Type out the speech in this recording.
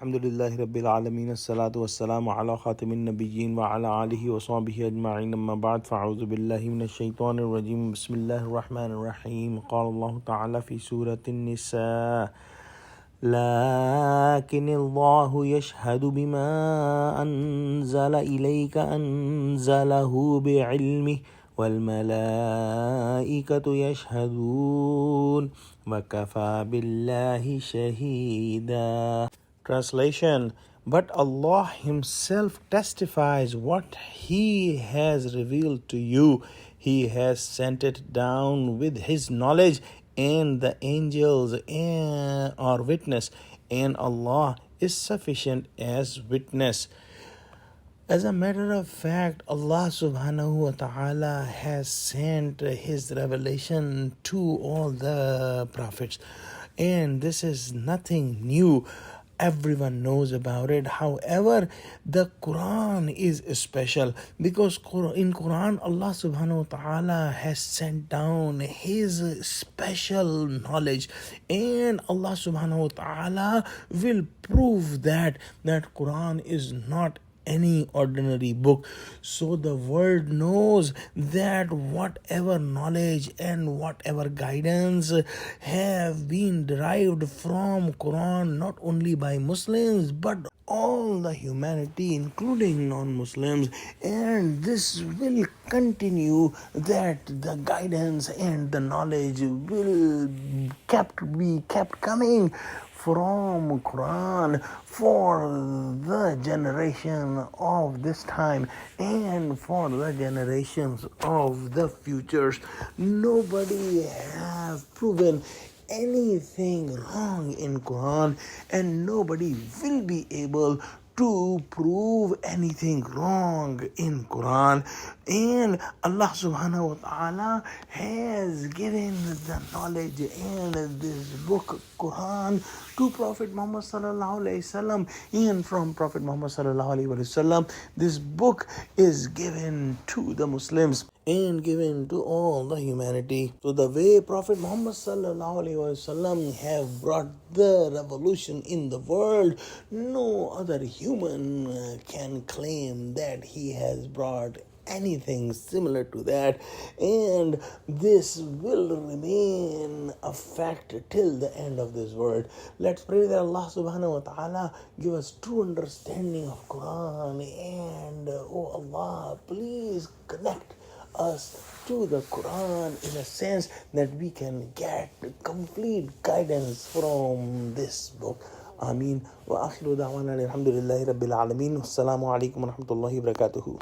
Alhamdulillahi Rabbil Alameen, As-salatu was-salamu ala khatamin nabiyyin wa ala alihi wa sahbihi ajma'in, amma ba'd, fa'udhu billahi minash shaitanir rajim, bismillahir rahmanir rahim. Qala Allah ta'ala fi Surah An-Nisa, لكن الله يشهد بما أنزل إليك أنزله بعلمه والملائكة يشهدون وكفى بالله شهيدا. Translation: But Allah Himself testifies what He has revealed to you. He has sent it down with His knowledge, and the angels are witness, and Allah is sufficient as witness. As a matter of fact, Allah subhanahu wa ta'ala has sent His revelation to all the prophets, and this is nothing new. Everyone knows about it. However, the Quran is special because in Quran Allah subhanahu wa ta'ala has sent down His special knowledge, and Allah subhanahu wa ta'ala will prove that Quran is not any ordinary book. So the world knows that whatever knowledge and whatever guidance have been derived from Quran, not only by Muslims but all the humanity including non-Muslims, and this will continue, that the guidance and the knowledge will be kept coming from Quran for the generation of this time and for the generations of the futures. Nobody has proven anything wrong in Quran, and nobody will be able to prove anything wrong in Quran. And Allah subhanahu wa ta'ala has given the knowledge and this book Quran to Prophet Muhammad sallallahu alaihi wasallam, and from Prophet Muhammad sallallahu alaihi wasallam this book is given to the Muslims and given to all the humanity. So the way Prophet Muhammad sallallahu alaihi wasallam have brought the revolution in the world, no other human can claim that he has brought anything similar to that, and this will remain a fact till the end of this world. Let's pray that Allah subhanahu wa ta'ala give us true understanding of Quran, and oh Allah, please connect us to the Quran in a sense that we can get complete guidance from this book. Ameen. Wa akhiru da'wana alhamdulillahi rabbil alameen. Wassalamu alaikum wa rahmatullahi wa barakatuhu.